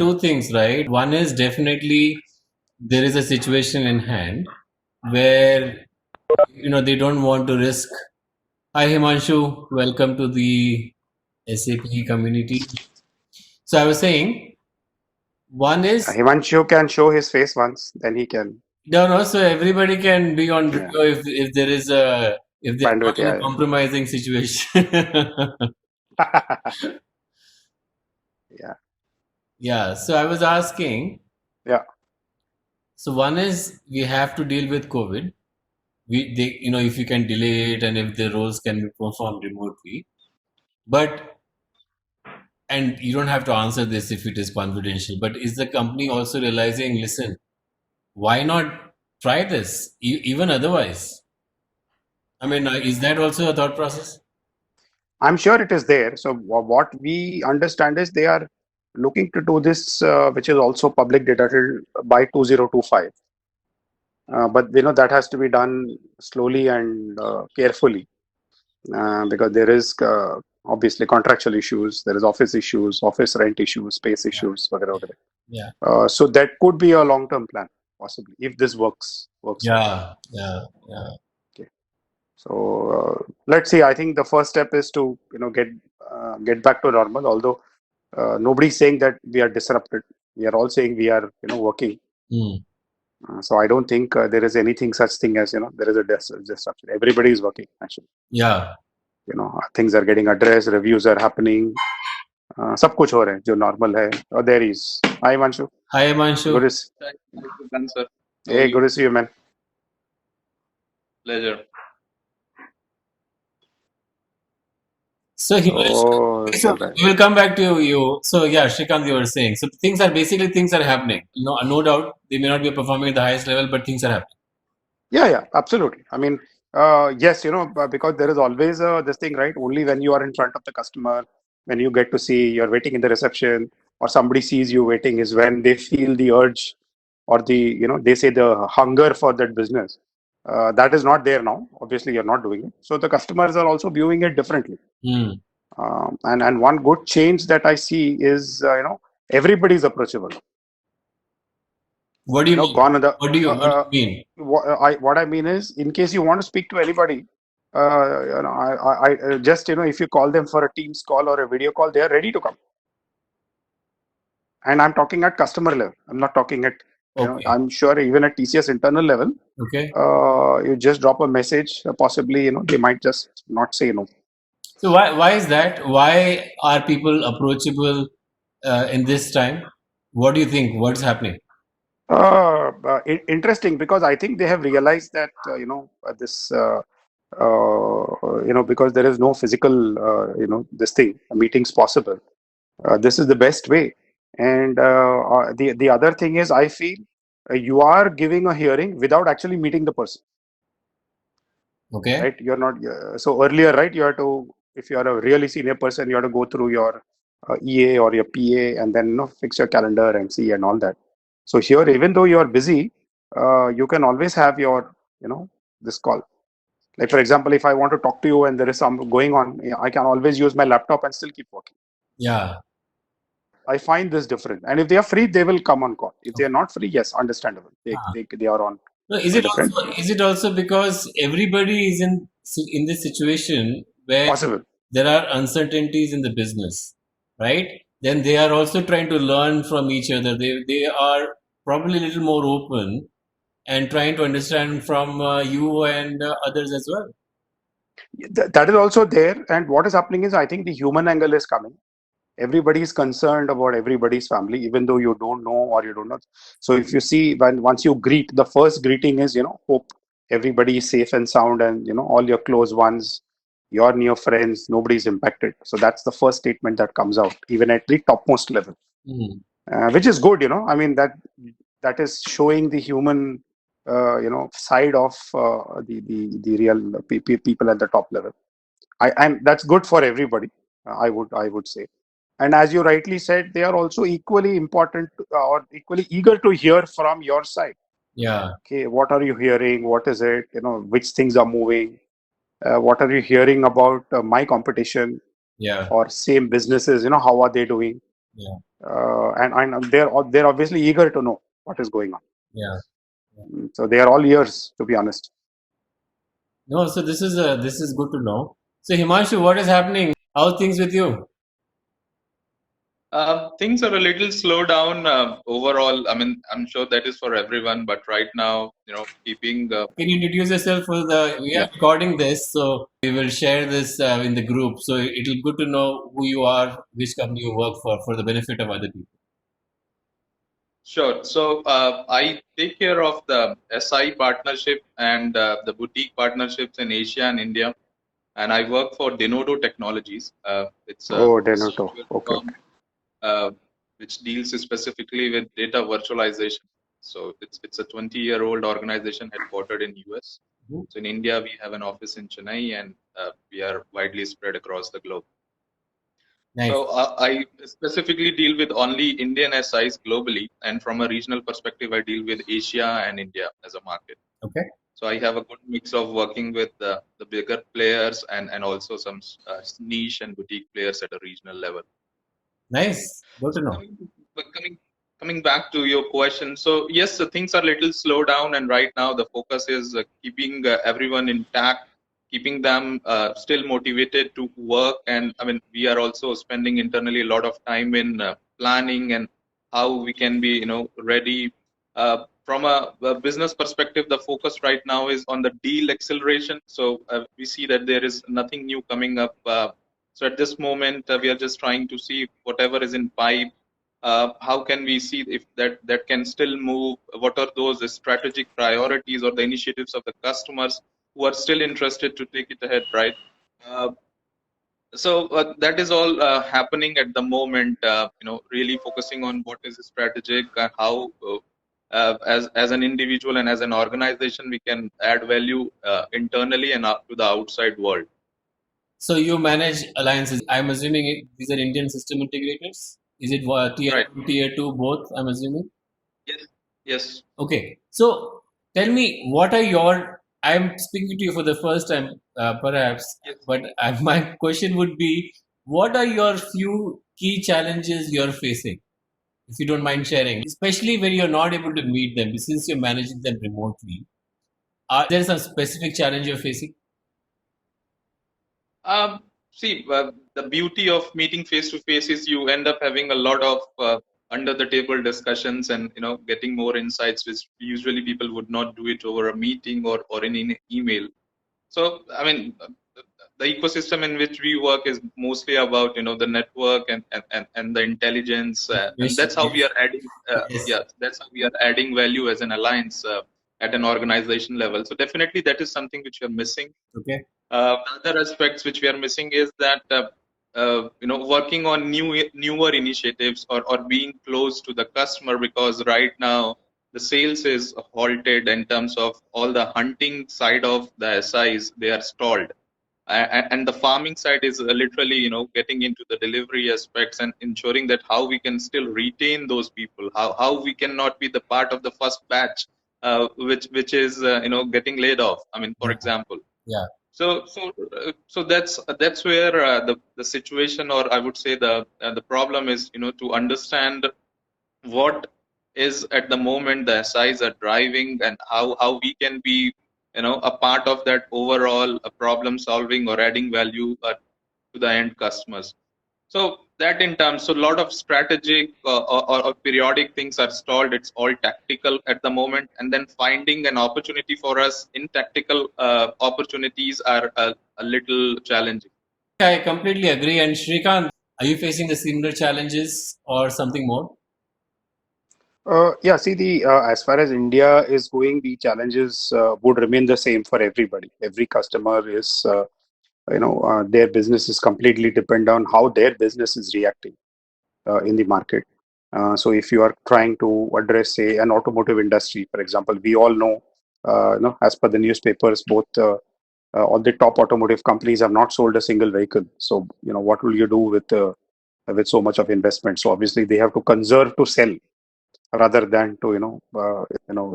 two things, right? One is definitely there is a situation in hand where they don't want to risk. Hi Himanshu, welcome to the SAP community. So I was saying, one is Himanshu can show his face once, then he can. no, so everybody can be on Yeah, video if there is a if they're bandwidth. not in a Yeah, compromising situation. yeah. Yeah, Yeah, so I was asking, yeah. so one is we have to deal with COVID. If you can delay it and if the roles can be performed remotely. But and you don't have to answer this if it is confidential, but is the company also realizing, listen, why not try this even otherwise? I mean, is that also a thought process? I'm sure it is there. So what we understand is they are looking to do this, which is also public data till by 2025. But that has to be done slowly and carefully, because there is obviously contractual issues, there is office issues, office rent issues, space issues, वगैरह वगैरह. Yeah, So that could be a long-term plan, possibly, if this works out. yeah. Okay. So let's see. I think the first step is to get back to normal. Although nobody's saying that we are disrupted. We are all saying we are working. Hmm. So I don't think there is anything such thing as there is a disruption. Everybody is working actually. Yeah. Things are getting addressed. Reviews are happening. सब कुछ हो रहा है जो normal है. Oh, there is. Hi Manshu. Hi, Himanshu. Good to see. Sir. How are Hey, you? good to see you, man. Pleasure. So Himanshu, Oh, so चल रहा है. we will come back to you. So yeah, Srikant, you were saying. So things are happening. No doubt they may not be performing at the highest level, but things are happening. Yeah, absolutely. I mean, yes, because there is always this thing, right? Only when you are in front of the customer, when you get to see you're waiting in the reception, or somebody sees you waiting, is when they feel the urge, or they say the hunger for that business. That is not there now. Obviously, you're not doing it. So the customers are also viewing it differently. Hmm. And one good change that I see is, everybody's approachable. What do you mean? Gone are the What do you mean? what I mean is, in case you want to speak to anybody, I just if you call them for a Teams call or a video call, they are ready to come. And I'm talking at customer level. I'm not talking at Okay. I'm sure even at TCS internal level, Okay. you just drop a message. Possibly they might just not say no. So why is that? Why are people approachable in this time? What do you think? What's happening? Interesting, because I think they have realized that this because there is no physical this thing meetings possible. This is the best way. And the other thing is, I feel you are giving a hearing without actually meeting the person, Okay. right? You're not so earlier, right? You have to, if you are a really senior person, you have to go through your EA or your PA, and then fix your calendar and see and all that. So here, even though you are busy, you can always have your this call. Like, for example, if I want to talk to you and there is some going on, I can always use my laptop and still keep working. Yeah. I find this different. And if they are free, they will come on call. If they Okay. are not free, yes, understandable. They are on No, different. is it also because everybody is in this situation where Possible. there are uncertainties in the business, right? Then they are also trying to learn from each other. They are probably a little more open and trying to understand from you and others as well. That is also there. And what is happening is, I think the human angle is coming. Everybody is concerned about everybody's family, even though you don't know or you don't know. So if you see, once you greet, the first greeting is, hope everybody is safe and sound, and all your close ones, your near friends, nobody is impacted. So that's the first statement that comes out, even at the topmost level, which is good. I mean, that is showing the human side of the real people at the top level. I'm that's good for everybody. I would say. And as you rightly said, they are also equally important or equally eager to hear from your side. Yeah. Okay, what are you hearing? What is it? Which things are moving? What are you hearing about my competition Yeah. or same businesses? How are they doing? Yeah. And they're obviously eager to know what is going on. Yeah. Yeah. So they are all ears, to be honest. No, so this is good to know. So Himanshu, what is happening? How things with you? Things are a little slow down overall. I mean, I'm sure that is for everyone, but right now, keeping Can you introduce yourself for we are Yeah. recording this, so we will share this in the group. So it'll good to know who you are, which company you work for the benefit of other people. sure. So I take care of the SI partnership and the boutique partnerships in Asia and India, and I work for Denodo Technologies. It's a Oh, Denuto. software Okay, firm okay. which deals specifically with data virtualization. So it's a 20-year-old organization headquartered in US. Mhm. So in India, we have an office in Chennai, and we are widely spread across the globe. Nice. So I specifically deal with only Indian SIs globally, and from a regional perspective, I deal with Asia and India as a market. Okay. So I have a good mix of working with the bigger players and also some niche and boutique players at a regional level. Nice. Good to So know. coming back to your question, so yes, the things are a little slow down, and right now the focus is keeping everyone intact, keeping them still motivated to work. And I mean, we are also spending internally a lot of time in planning and how we can be, ready. From a business perspective, the focus right now is on the deal acceleration. So we see that there is nothing new coming up. So at this moment, we are just trying to see whatever is in pipe. How can we see if that can still move? What are those strategic priorities or the initiatives of the customers who are still interested to take it ahead, right? Uh, so that is all happening at the moment. Really focusing on what is strategic, how as an individual and as an organization we can add value internally and to the outside world. So you manage alliances. I'm assuming these are Indian system integrators. Is it tier Right. 1, tier 2, both? I'm assuming. Yes. Yes. Okay. So tell me, what are your? I'm speaking to you for the first time, perhaps, Yes. but my question would be, what are your few key challenges you're facing? If you don't mind sharing, especially when you're not able to meet them, since you're managing them remotely. Are there some specific challenge you're facing? See, the beauty of meeting face to face is you end up having a lot of under the table discussions and getting more insights, which usually people would not do it over a meeting or in an email. So, I mean, the ecosystem in which we work is mostly about the network and the intelligence, and Information, that's how we yes, are adding. yes. Yeah, that's how we are adding value as an alliance at an organization level. So definitely, that is something which we are missing. Okay. Other aspects which we are missing is that working on newer initiatives or being close to the customer, because right now the sales is halted in terms of all the hunting side of the SIs, they are stalled. And the farming side is literally getting into the delivery aspects and ensuring that how we can still retain those people, how we cannot be the part of the first batch which is getting laid off, I mean, for Yeah. example. Yeah. So that's where the situation, or I would say the problem is, to understand what is at the moment the SIs are driving, and how we can be a part of that overall problem solving or adding value to the end customers. So that in terms, so a lot of strategic or periodic things are stalled. It's all tactical at the moment, and then finding an opportunity for us in tactical opportunities are a little challenging. I completely agree. And Srikant, are you facing the similar challenges or something more? Yeah, see, the as far as India is going, the challenges would remain the same for everybody. Every customer is, their business is completely dependent on how their business is reacting in the market. So if you are trying to address, say, an automotive industry, for example, we all know, as per the newspapers, both all the top automotive companies have not sold a single vehicle. So, what will you do with so much of investment? So obviously they have to conserve to sell rather than to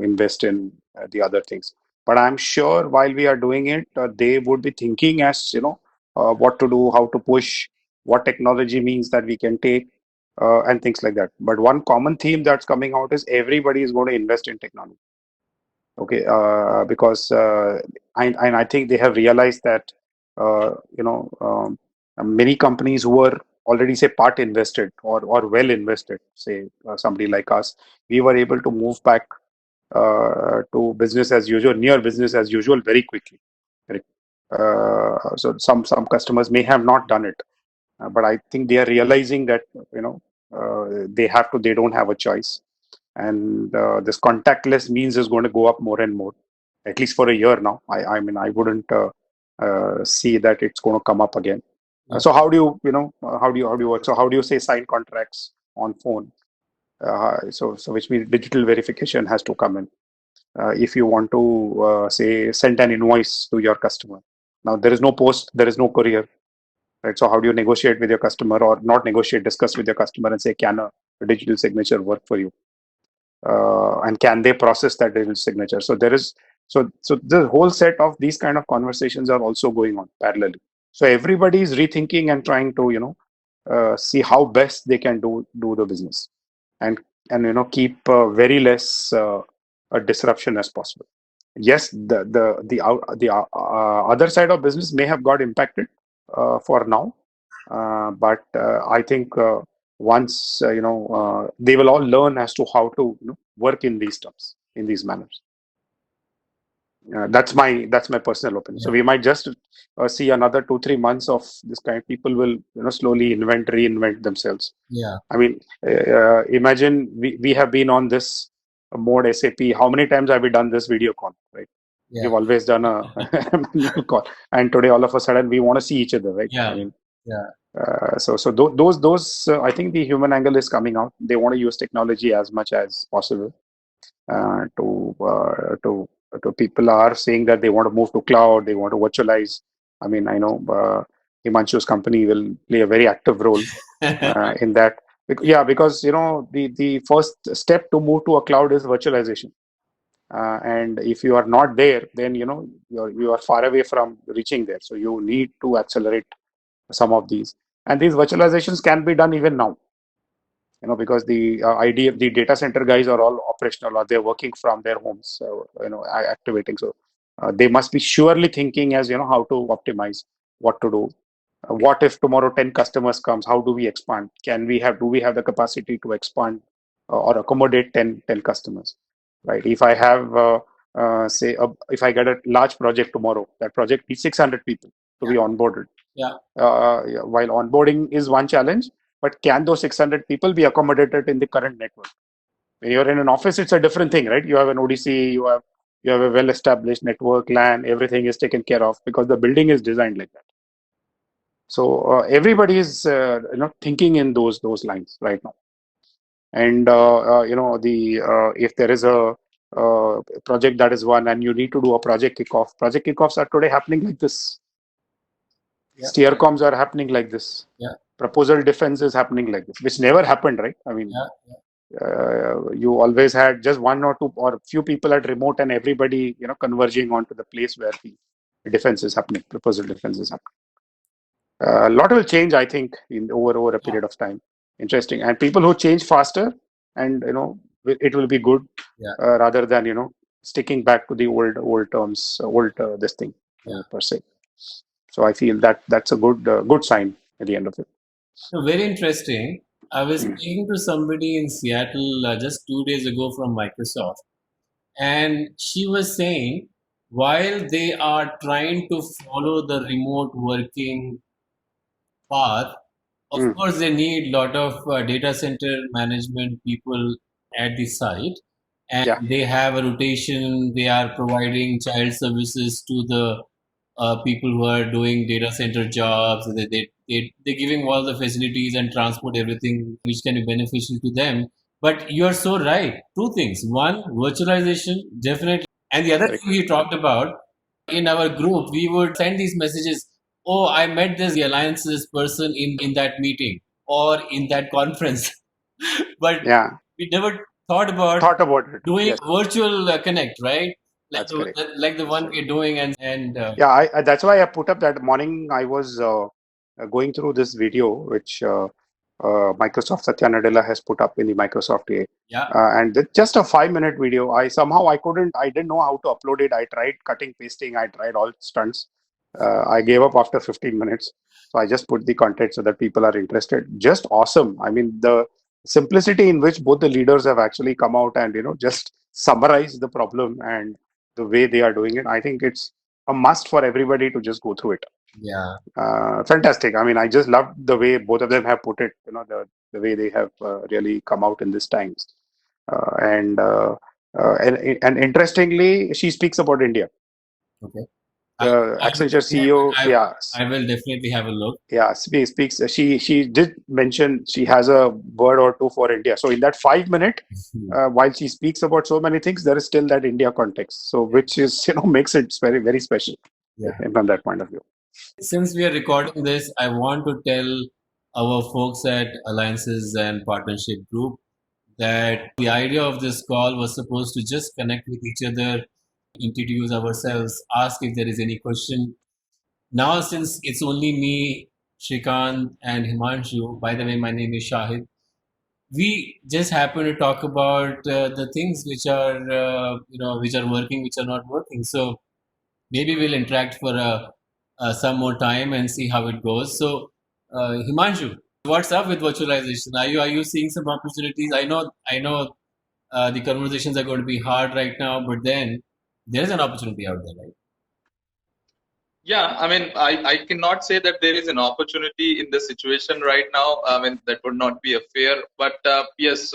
invest in the other things. But I'm sure while we are doing it, they would be thinking as what to do, how to push, what technology means that we can take. and things like that. But one common theme that's coming out is everybody is going to invest in technology. Okay, because and I think they have realized that you know many companies who were already say part invested or well invested, say somebody like us, we were able to move back to business as usual, near business as usual, very quickly. Correct. So some customers may have not done it, but I think they are realizing that you know they don't have a choice, and this contactless means is going to go up more and more, at least for a year now. I mean I wouldn't see that it's going to come up again. Yeah. So how do you work? So how do you say sign contracts on phone? So which means digital verification has to come in. If you want to say send an invoice to your customer, now there is no post, there is no courier, right? So how do you negotiate with your customer, or not negotiate, discuss with your customer and say, can a digital signature work for you? And can they process that digital signature? So there is so the whole set of these kind of conversations are also going on parallelly. So everybody is rethinking and trying to see how best they can do the business, and keep very less a disruption as possible. Yes, the other side of business may have got impacted for now, but I think once they will all learn as to how to work in these terms, in these manners. That's my personal opinion. So Yeah. we might just see another 2-3 months of this kind. People will slowly reinvent themselves. Yeah. I mean, imagine we have been on this mode SAP. How many times have we done this video call, right? Yeah. We've always done a manual call, and today all of a sudden we want to see each other, right? I Yeah. mean, Yeah. those I think the human angle is coming out. They want to use technology as much as possible. To people are saying that they want to move to cloud, they want to virtualize. I mean, I know Himanshu's company will play a very active role in that. Yeah, because the first step to move to a cloud is virtualization. And if you are not there, then you are far away from reaching there. So you need to accelerate some of these, and these virtualizations can be done even now. Because the idea, the data center guys are all operational, or they're working from their homes, so activating. So they must be surely thinking as how to optimize, what to do. What if tomorrow 10 customers comes? How do we expand? Do we have the capacity to expand or accommodate 10 customers, right? If I have if I get a large project tomorrow, that project needs 600 people to be onboarded. Yeah. Yeah, while onboarding is one challenge, but can those 600 people be accommodated in the current network? When you're in an office, it's a different thing, right? You have an ODC, you have a well-established network, LAN, everything is taken care of because the building is designed like that. So everybody is thinking in those lines right now. And if there is a project that is one, and you need to do a project kickoffs are today happening like this. Yeah. Steer comms are happening like this. Yeah. Proposal defense is happening like this, which never happened, right? I mean, you always had just one or two or few people at remote, and everybody converging onto the place where the defense is happening, proposal defense is happening. A lot will change, I think, in over a period of time. Interesting, and people who change faster, and it will be good, rather than sticking back to the old terms, this thing per se. So I feel that that's a good sign at the end of it. So very interesting. I was speaking to somebody in Seattle just 2 days ago from Microsoft, and she was saying while they are trying to follow the remote working path, of course they need a lot of data center management people at the site, and they have a rotation. They are providing child services to the people who are doing data center jobs. They're giving all the facilities and transport, everything which can be beneficial to them. But you are so right. Two things. One, virtualization, definitely. And the other thing you talked about, in our group, we would send these messages. Oh, I met this alliances person in that meeting or in that conference. But we never thought about it. doing Yes. virtual connect, right? That's correct. Like the one we're doing, and yeah, that's why I put up that morning. I was going through this video, which Microsoft Satya Nadella has put up in the Microsoft A. Yeah. And just a 5-minute video. I didn't know how to upload it. I tried cutting, pasting, I tried all stunts. I gave up after 15 minutes. So I just put the content so that people are interested. Just awesome. I mean, the simplicity in which both the leaders have actually come out and, just summarize the problem and the way they are doing it. I think it's a must for everybody to just go through it. Yeah. Fantastic. I mean, I just love the way both of them have put it, the way they have really come out in these times. And interestingly, she speaks about India. Okay. The Accenture CEO, I will definitely have a look. yeah, speaks. She did mention she has a word or two for India. So in that 5 minute, while she speaks about so many things, there is still that India context. So which is makes it very very special. Yeah. From that point of view. Since we are recording this, I want to tell our folks at Alliances and Partnership Group that the idea of this call was supposed to just connect with each other, introduce ourselves, ask if there is any question. Now, since it's only me, Srikant, and Himanshu, by the way, my name is Shahid, we just happen to talk about the things which are, which are working, which are not working. So maybe we'll interact for some more time and see how it goes. So, Himanshu, what's up with virtualization? Are you seeing some opportunities? I know the conversations are going to be hard right now, but then there is an opportunity out there, right? Yeah, I mean, I cannot say that there is an opportunity in the situation right now. I mean, that would not be a fair. But yes,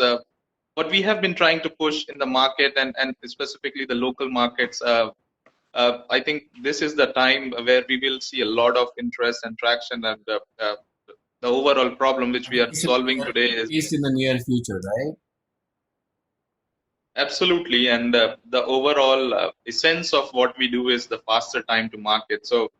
what we have been trying to push in the market and specifically the local markets, I think this is the time where we will see a lot of interest and traction. And the overall problem which we are solving today At is least in the near future, right? absolutely, and the overall essence of what we do is the faster time to market. So,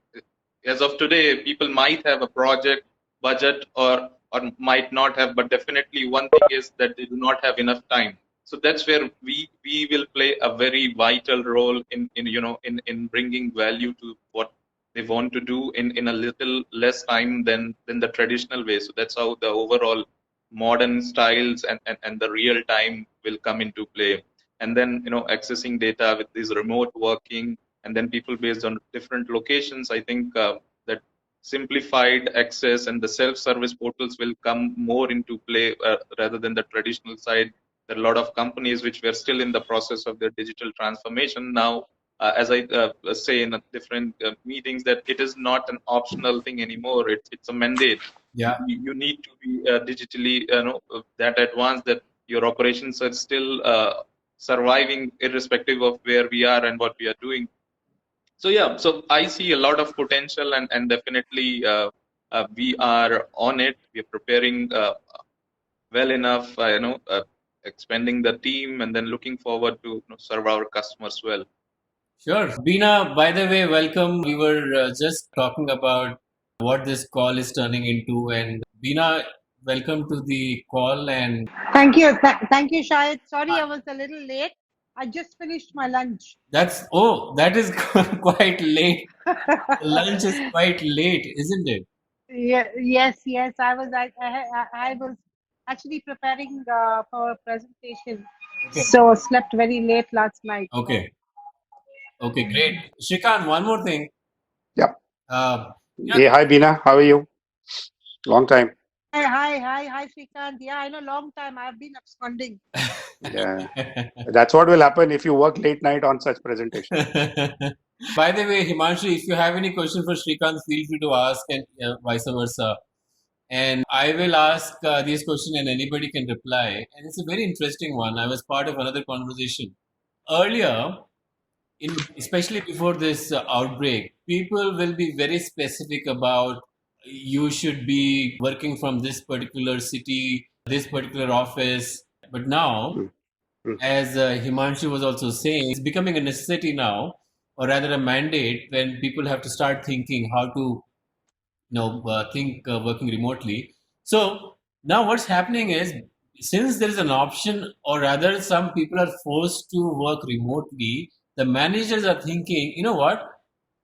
as of today, people might have a project budget or might not have, but definitely one thing is that they do not have enough time. So that's where we will play a very vital role in bringing value to what they want to do in a little less time than the traditional way. So that's how the overall modern styles and the real time will come into play. And then accessing data with this remote working and then people based on different locations. I think that simplified access and the self-service portals will come more into play rather than the traditional side. There are a lot of companies which were still in the process of their digital transformation. Now, as I say in different meetings, that it is not an optional thing anymore. It's a mandate. Yeah. You need to be digitally that advanced that your operations are still surviving irrespective of where we are and what we are doing. So yeah, so I see a lot of potential and definitely we are on it. We are preparing well enough, expanding the team and then looking forward to serve our customers well. Sure. Bina, by the way, welcome. We were just talking about what this call is turning into. And Bina, welcome to the call. And Thank you. Thank you, Shahid. Sorry, I was a little late. I just finished my lunch. that is quite late. Lunch is quite late, isn't it? Yeah, yes. I was actually preparing for a presentation, Okay. so slept very late last night. Okay. Okay, great. Shrikant, one more thing. Yep. Yeah, Hey, hi Bina, how are you? Long time. Hi, Srikant. Yeah, I know, long time. I've been absconding. Yeah, that's what will happen if you work late night on such presentation. By the way, Himanshu, if you have any question for Srikant, feel free to ask and vice versa. And I will ask this question and anybody can reply. And it's a very interesting one. I was part of another conversation. Earlier, especially before this outbreak, people will be very specific about you should be working from this particular city, this particular office. But now, Mm, mm, as Himanshu was also saying, it's becoming a necessity now, or rather a mandate, when people have to start thinking how to think working remotely. So now what's happening is, since there is an option, or rather some people are forced to work remotely, the managers are thinking, you know what,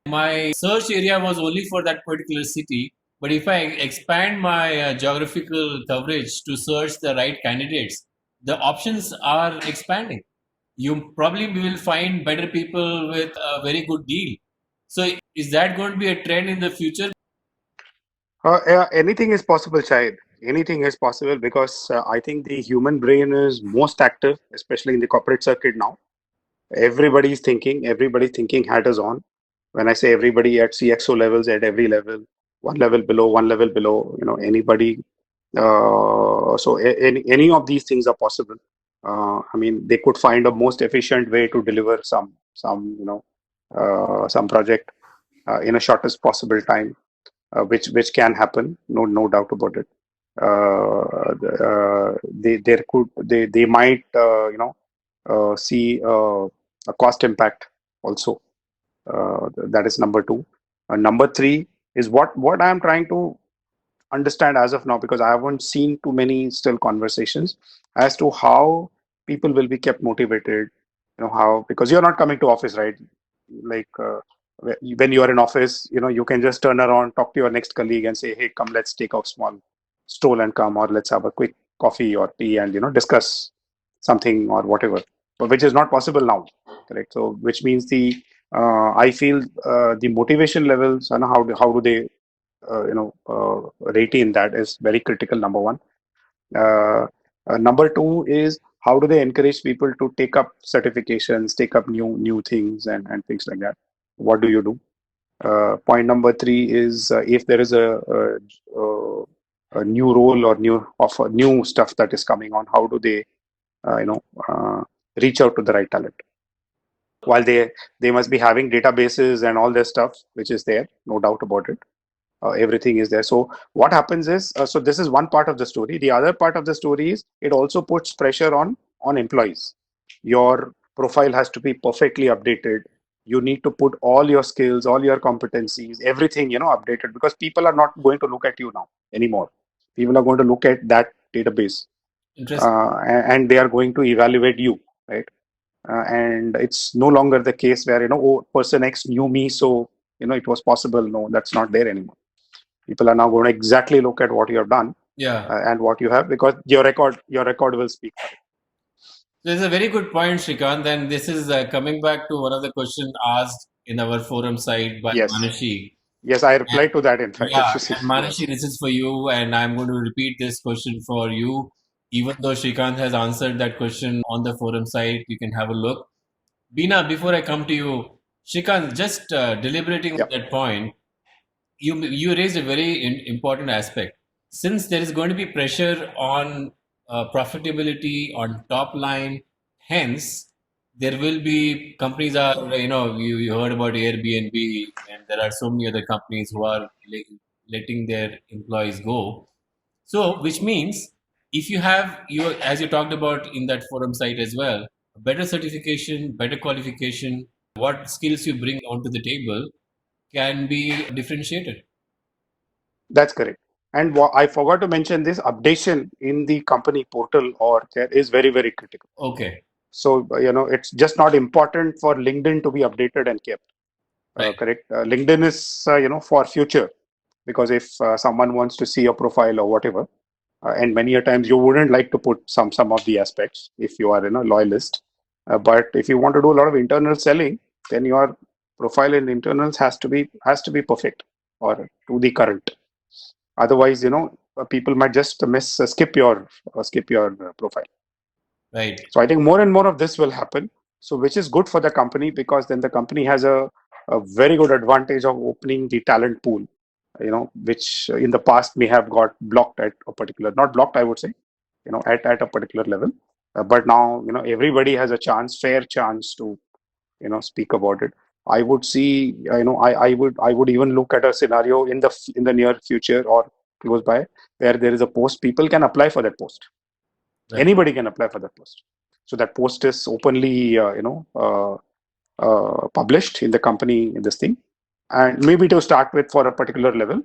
my search area was only for that particular city. But if I expand my geographical coverage to search the right candidates, the options are expanding. You probably will find better people with a very good deal. So, is that going to be a trend in the future? Anything is possible, Shahid. Anything is possible because I think the human brain is most active, especially in the corporate circuit now. Everybody's thinking hat is on. When I say everybody at CXO levels, at every level, one level below, anybody. Any of these things are possible. I mean, they could find a most efficient way to deliver some project in a shortest possible time, which can happen, no doubt about it. They might see a cost impact also. That is number two. Number three is what I am trying to understand as of now, because I haven't seen too many still conversations as to how people will be kept motivated. How, because you're not coming to office, right? Like when you are in office, you can just turn around, talk to your next colleague, and say, "Hey, come, let's take a small stroll and come, or let's have a quick coffee or tea and discuss something or whatever." But which is not possible now, correct? So, which means I feel the motivation levels and how do they retain that is very critical. Number one. Number two is how do they encourage people to take up certifications, take up new things and things like that. What do you do? Point number three is if there is a new role or new stuff that is coming on, how do they uh, you know uh, reach out to the right talent? While they must be having databases and all this stuff, which is there, no doubt about it. Everything is there. So what happens is, so this is one part of the story. The other part of the story is it also puts pressure on employees. Your profile has to be perfectly updated. You need to put all your skills, all your competencies, everything updated, because people are not going to look at you now anymore. People are going to look at that database, Interesting. and they are going to evaluate you, right? And it's no longer the case where oh, person X knew me, so it was possible. No, that's not there anymore. People are now going to exactly look at what you have done Yeah. and what you have, because your record will speak. There's a very good point, Srikant, and this is coming back to one of the questions asked in our forum site by Yes, Manashi. yes, I And replied to that, in fact, if yeah, you see. and Manashi, this is for you, and I'm going to repeat this question for you. Even though Srikant has answered that question on the forum site, you can have a look. Bina, before I come to you, Srikant, just deliberating on Yeah, that point, you raised a very important aspect. Since there is going to be pressure on profitability on top line, hence there will be companies are you heard about Airbnb, and there are so many other companies who are letting their employees go. So which means if you have you as you talked about in that forum site as well, better certification, better qualification, what skills you bring onto the table can be differentiated. that's correct. And I forgot to mention, this updation in the company portal or there is very, very critical. Okay, So it's just not important for LinkedIn to be updated and kept. right, Correct. LinkedIn is for future, because if someone wants to see your profile or whatever, and many a times you wouldn't like to put some of the aspects if you are loyalist. But if you want to do a lot of internal selling, then your profile in internals has to be perfect or to the current. Otherwise, people might just skip your profile. right, So I think more and more of this will happen. So which is good for the company, because then the company has a very good advantage of opening the talent pool, which in the past may have got blocked at a particular, not blocked, I would say, at a particular level. But now, everybody has a fair chance to, speak about it. I would see, I would even look at a scenario in the near future or close by, where there is a post, people can apply for that post. right. Anybody can apply for that post. So that post is openly, published in the company in this thing, and maybe to start with for a particular level,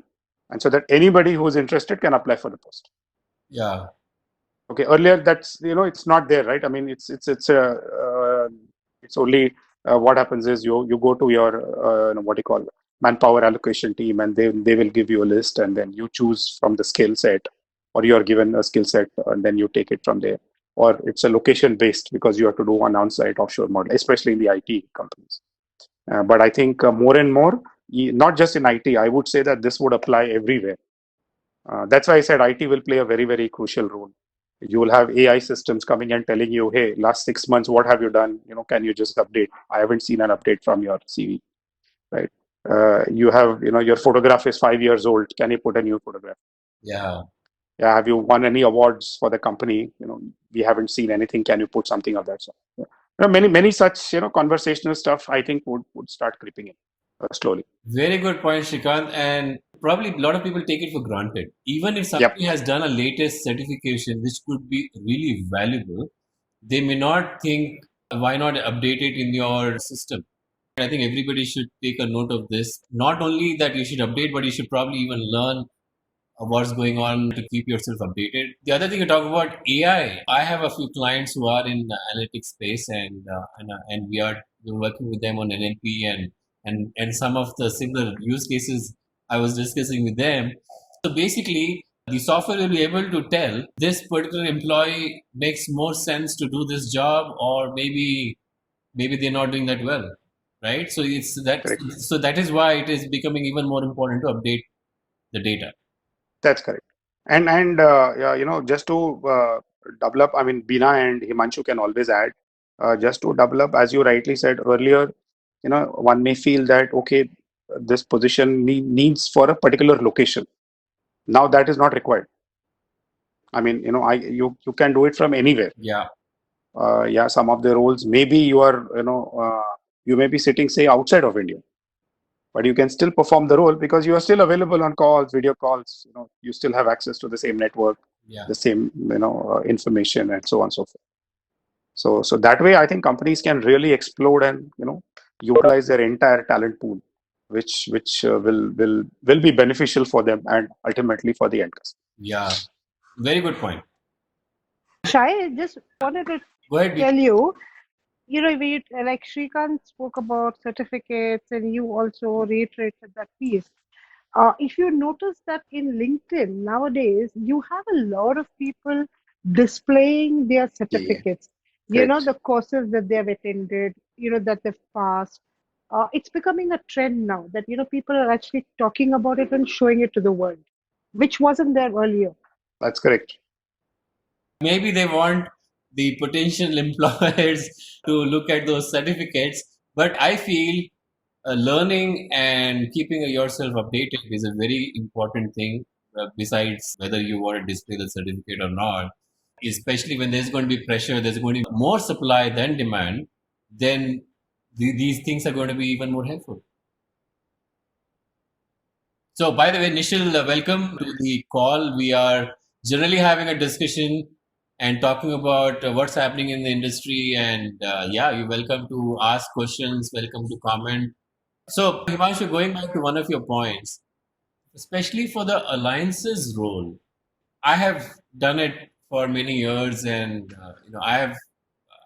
and so that anybody who is interested can apply for the post. Yeah, Okay, earlier that's it's not there, right? I mean, it's only what happens is you go to your what do you call manpower allocation team, and they will give you a list, and then you choose from the skill set, or you are given a skill set, and then you take it from there. Or it's a location based because you have to do an on-site offshore model, especially in the IT companies. But I think more and more, not just in IT, I would say that this would apply everywhere. That's why I said IT will play a very, very crucial role. You will have AI systems coming and telling you, hey, last 6 months, what have you done? Can you just update? I haven't seen an update from your CV, right? You have, your photograph is 5 years old. Can you put a new photograph? Yeah. Yeah, have you won any awards for the company? We haven't seen anything. Can you put something of that sort? Many such, conversational stuff, I think would start creeping in slowly. Very good point, Shrikant. And probably a lot of people take it for granted. Even if Yep, somebody has done a latest certification, which could be really valuable, they may not think, why not update it in your system? I think everybody should take a note of this. Not only that you should update, but you should probably even learn what's going on to keep yourself updated. The other thing you talk about AI. I have a few clients who are in the analytics space, and we're working with them on NLP and some of the similar use cases I was discussing with them. So basically, the software will be able to tell this particular employee makes more sense to do this job, or maybe they're not doing that well, right? So it's that. correct. So that is why it is becoming even more important to update the data. That's correct. And yeah, just to double up, I mean, Bina and Himanshu can always add. Just to double up, as you rightly said earlier, one may feel that okay, this position needs for a particular location. Now that is not required. I mean, you can do it from anywhere. Yeah. Yeah, some of the roles maybe you are, you may be sitting say outside of India, but you can still perform the role because you are still available on calls, video calls. You still have access to the same network, Yeah. the same information, and so on and so forth. So that way, I think companies can really explode and utilize their entire talent pool, which will be beneficial for them and ultimately for the end customer. Yeah. Very good point. Shai, I just wanted to Go ahead. tell you, like Srikant spoke about certificates, and you also reiterated that piece. If you notice that in LinkedIn nowadays, you have a lot of people displaying their Yeah, certificates, correct. the courses that they have attended, that they've passed. It's becoming a trend now that, people are actually talking about it and showing it to the world, which wasn't there earlier. That's correct. Maybe they want the potential employers to look at those certificates, but I feel learning and keeping yourself updated is a very important thing, besides whether you want to display the certificate or not. Especially when there's going to be pressure, there's going to be more supply than demand, then these things are going to be even more helpful. So, by the way, Nishal, welcome to the call. We are generally having a discussion and talking about what's happening in the industry. And yeah, you're welcome to ask questions, welcome to comment. So, Himanshu, going back to one of your points, especially for the alliances role, I have done it for many years, and I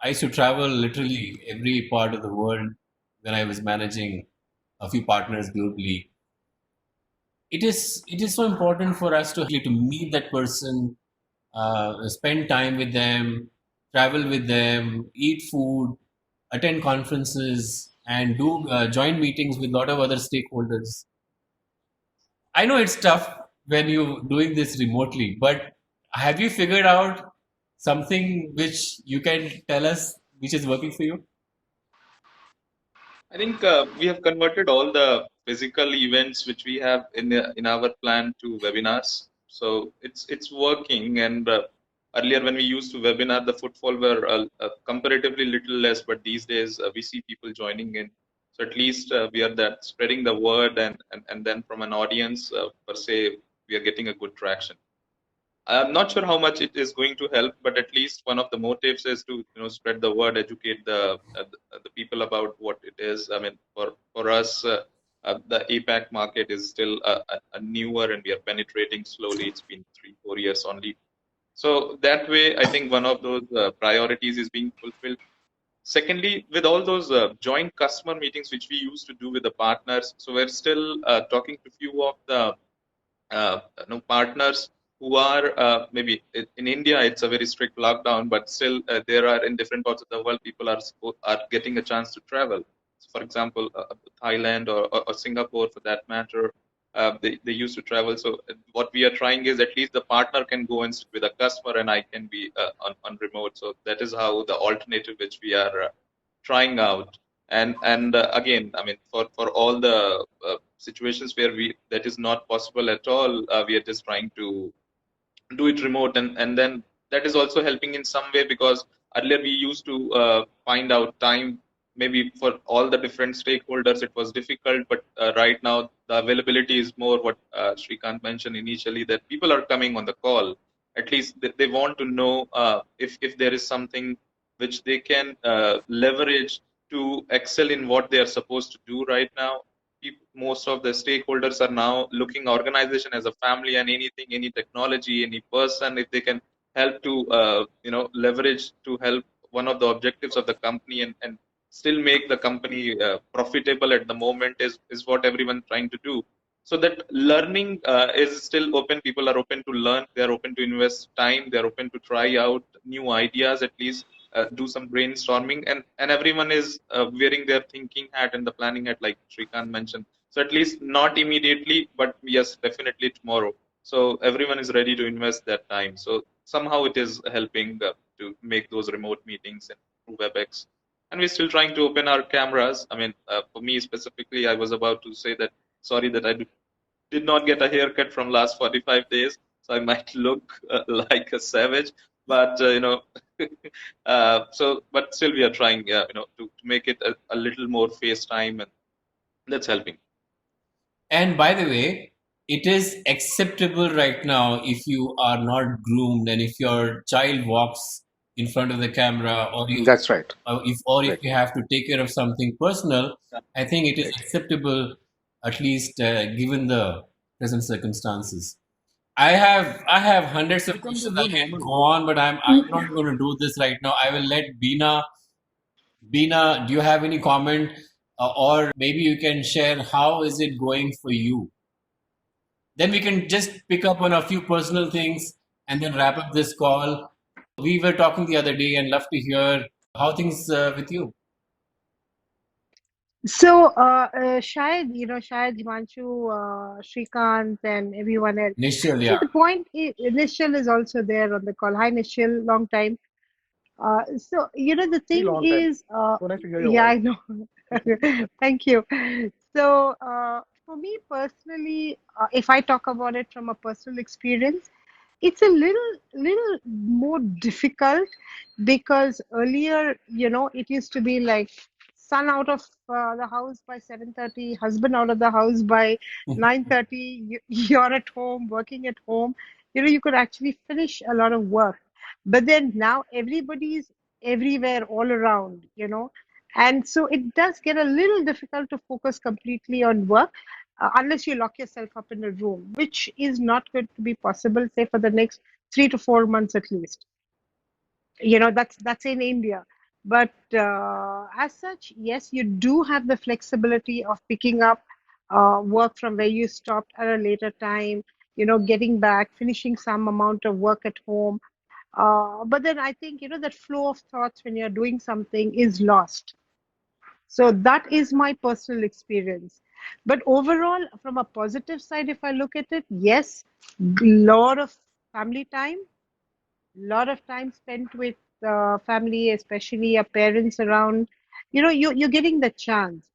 used to travel literally every part of the world when I was managing a few partners globally. It is so important for us to meet that person, spend time with them, travel with them, eat food, attend conferences, and do joint meetings with a lot of other stakeholders. I know it's tough when you're doing this remotely, but have you figured out something which you can tell us which is working for you? I think we have converted all the physical events which we have in our plan to webinars. So it's working. And earlier when we used to webinar, the footfall were comparatively little less, but these days we see people joining in. So at least we are that spreading the word, and then from an audience per se, we are getting a good traction. I'm not sure how much it is going to help, but at least one of the motives is to spread the word, educate the people about what it is. I mean, for us, the APAC market is still a newer, and we are penetrating slowly. It's been 3-4 years only. So that way, I think one of those priorities is being fulfilled. Secondly, with all those joint customer meetings which we used to do with the partners, so we're still talking to few of the partners who are maybe in India. It's a very strict lockdown, but still there are in different parts of the world people are getting a chance to travel. So for example, Thailand or Singapore for that matter, they used to travel. So what we are trying is at least the partner can go and sit with a customer, and I can be on remote. So that is how the alternative which we are trying out. And again, I mean, for all the situations where we that is not possible at all, we are just trying to do it remote, and then that is also helping in some way, because earlier we used to find out time maybe for all the different stakeholders it was difficult, but right now the availability is more. What Srikant mentioned initially, that people are coming on the call, at least they want to know if there is something which they can leverage to excel in what they are supposed to do right now. Most of the stakeholders are now looking organization as a family, and anything, any technology, any person, if they can help to leverage to help one of the objectives of the company, and still make the company profitable at the moment, is what everyone trying to do. So that learning is still open. People are open to learn, they are open to invest time, they are open to try out new ideas, at least do some brainstorming, and everyone is wearing their thinking hat and the planning hat, like Srikant mentioned. So at least not immediately, but yes, definitely tomorrow. So everyone is ready to invest that time. So somehow it is helping to make those remote meetings and through WebEx. And we're still trying to open our cameras. I mean, for me specifically, I was about to say that sorry that did not get a haircut from last 45 days, so I might look like a savage. But but still we are trying, to make it a little more FaceTime, and that's helping. And by the way, it is acceptable right now if you are not groomed and if your child walks in front of the camera, or That's right. if Right. you have to take care of something personal. I think it is Right. acceptable, at least given the present circumstances. I have hundreds of Becomes a questions. new I can normal. go on, but I'm not going to do this right now. I will let Bina. Bina, do you have any comment, or maybe you can share how is it going for you? Then we can just pick up on a few personal things and then wrap up this call. We were talking the other day and love to hear how things with you. So, Shahid, Shahid, Himanshu, Srikant, and everyone else. Nischal, See, yeah. the point is, Nischal is also there on the call. Hi, Nischal, long time. So, the Very thing long time. is, So nice to hear your yeah, voice. I know. Thank you. So, for me personally, if I talk about it from a personal experience, it's a little more difficult, because earlier, it used to be like son out of the house by 7:30, husband out of the house by 9:30. You're at home, working at home. You could actually finish a lot of work. But then now everybody's everywhere, all around. And so it does get a little difficult to focus completely on work, unless you lock yourself up in a room, which is not going to be possible, say, for the next 3 to 4 months at least. That's in India. But as such, yes, you do have the flexibility of picking up work from where you stopped at a later time, getting back, finishing some amount of work at home. But then I think, that flow of thoughts when you're doing something is lost. So that is my personal experience. But overall, from a positive side, if I look at it, yes, lot of family time, lot of time spent with family, especially your parents around. You're getting the chance.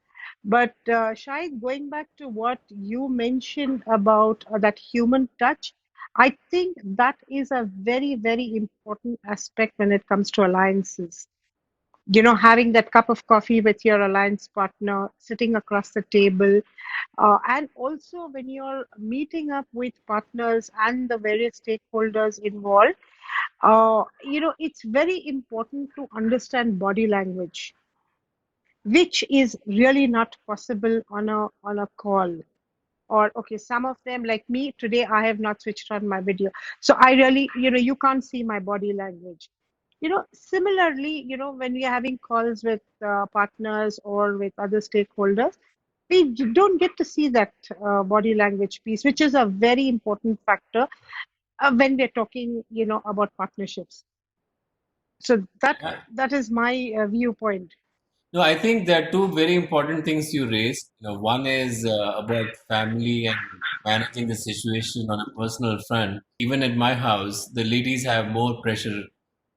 But Shahid, going back to what you mentioned about that human touch, I think that is a very, very important aspect when it comes to alliances. Having that cup of coffee with your alliance partner, sitting across the table, and also when you're meeting up with partners and the various stakeholders involved, it's very important to understand body language, which is really not possible on a call. Or okay, some of them, like me today, I have not switched on my video, so I really, you can't see my body language. Similarly, when we are having calls with partners or with other stakeholders, we don't get to see that body language piece, which is a very important factor when we're talking, about partnerships. So that is my viewpoint. No, I think there are two very important things you raised. One is about family and managing the situation on a personal front. Even at my house, the ladies have more pressure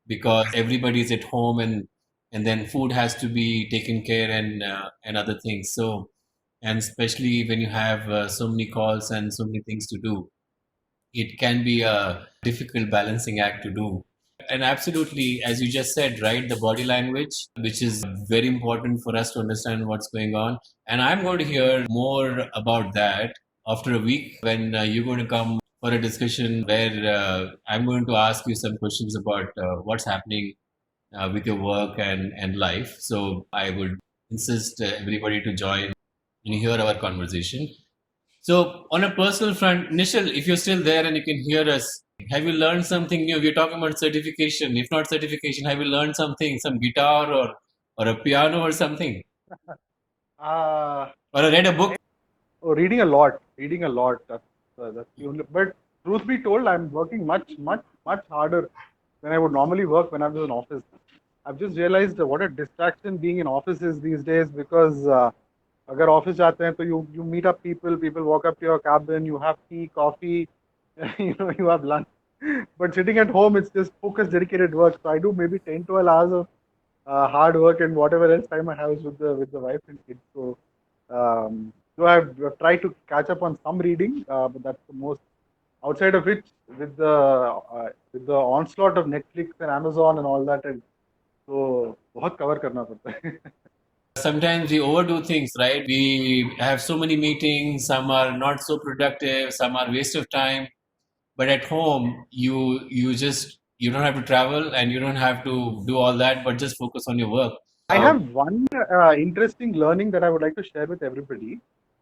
because everybody's at home, and then food has to be taken care, and other things. So, and especially when you have so many calls and so many things to do, it can be a difficult balancing act to do. And absolutely, as you just said, right, the body language, which is very important for us to understand what's going on. And I'm going to hear more about that after a week when you're going to come for a discussion where I'm going to ask you some questions about what's happening with your work and life. So I would insist everybody to join and hear our conversation. So, on a personal front, Nishal, if you're still there and you can hear us, have you learned something new? We're talking about certification. If not certification, have you learned something, some guitar or a piano or something? Uh, Or read a book? Reading a lot. Reading a lot. That's the only. But truth be told, I'm working much, much, much harder than I would normally work when I was in office. I've just realized what a distraction being in office is these days because अगर office जाते हैं तो you meet up people walk up to your cabin, you have tea, coffee, you have lunch. But sitting at home, it's just focused, dedicated work. So I do maybe 10, 12 hours of hard work and whatever else time I have is with the wife and kids. So I've tried to catch up on some reading, but that's the most. Outside of which, with the onslaught of Netflix and Amazon and all that, and so बहुत cover करना पड़ता है. Sometimes we overdo things, right? We have so many meetings, some are not so productive, some are waste of time. But at home, you don't have to travel and you don't have to do all that, but just focus on your work. I have one interesting learning that I would like to share with everybody.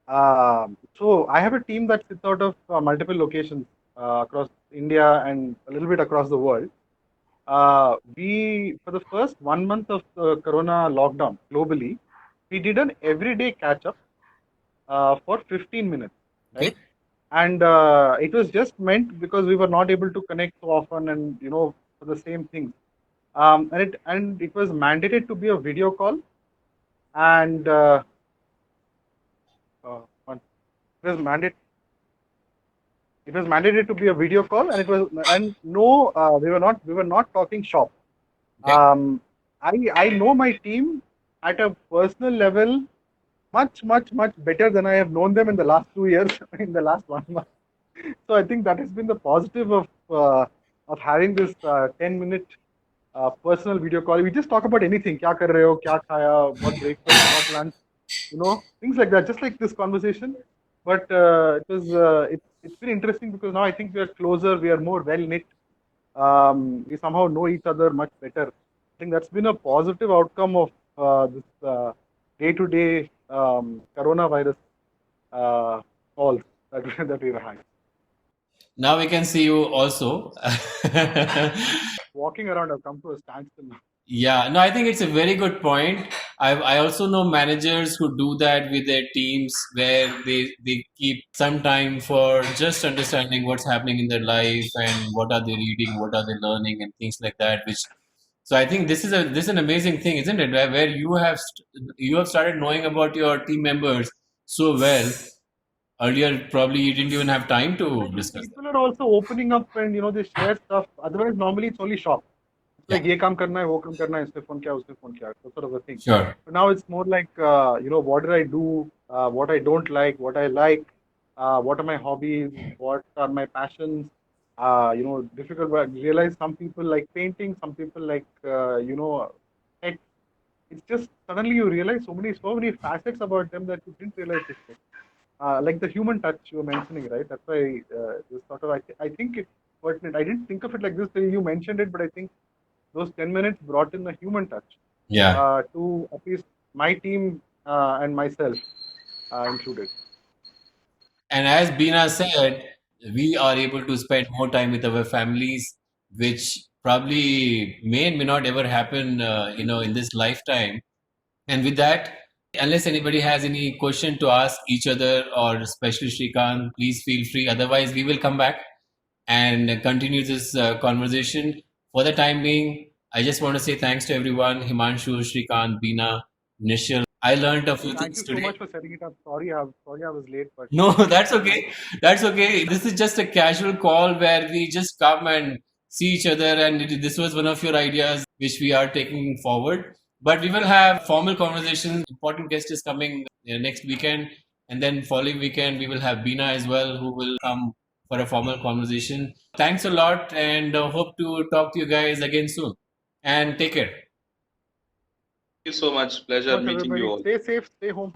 So I have a team that sits out of multiple locations across India and a little bit across the world. We, for the first 1 month of the Corona lockdown globally, we did an everyday catch up for 15 minutes, right? Okay. And it was just meant because we were not able to connect so often and for the same things. And it was mandated to be a video call, and it was mandated. It was mandated to be a video call, and no, we were not talking shop. Okay. I know my team at a personal level much better than I have known them in the last 2 years, in the last 1 month. So I think that has been the positive of having this 10-minute personal video call. We just talk about anything. क्या कर रहे हो? क्या खाया? What breakfast? What lunch? Things like that. Just like this conversation. But it's been interesting because now I think we are closer. We are more well knit. We somehow know each other much better. I think that's been a positive outcome of this day-to-day coronavirus calls that we've had. Now we can see you also. Walking around, I've come to a standstill now. Yeah, no, I think it's a very good point. I also know managers who do that with their teams where they keep some time for just understanding what's happening in their life and what are they reading, what are they learning, and things like that. So I think this is an amazing thing, isn't it? Where you have started knowing about your team members so well. Earlier, probably you didn't even have time to discuss that. People are also opening up and they share stuff. Otherwise, normally it's only shop. It's like ये काम करना है, वो काम करना है, इसने phone किया, उसने phone किया, sort of a thing. Sure. But now it's more like what did I do, what I don't like, what I like, what are my hobbies, what are my passions. Difficult. But I realize some people like painting, some people like tech. It's just suddenly you realize so many facets about them that you didn't realize before. Like the human touch you were mentioning, right? That's why this sort of I think it's pertinent. I didn't think of it like this till you mentioned it, but I think those 10 minutes brought in the human touch. Yeah. To at least my team and myself included. And as Bina said, we are able to spend more time with our families, which probably may and may not ever happen, in this lifetime. And with that, unless anybody has any question to ask each other or especially Srikant, please feel free. Otherwise, we will come back and continue this conversation. For the time being, I just want to say thanks to everyone, Himanshu, Srikant, Bina, Nischal. I learned a few Thank things you so today. much for setting it up. Sorry I was late, but No, that's okay. That's okay. This is just a casual call where we just come and see each other, and this was one of your ideas which we are taking forward. But we will have formal conversation. Important guest is coming next weekend, and then following weekend we will have Bina as well, who will come for a formal conversation. Thanks a lot, and hope to talk to you guys again soon. And take care. Thank you so much. Pleasure meeting you everybody, all. stay safe, stay home.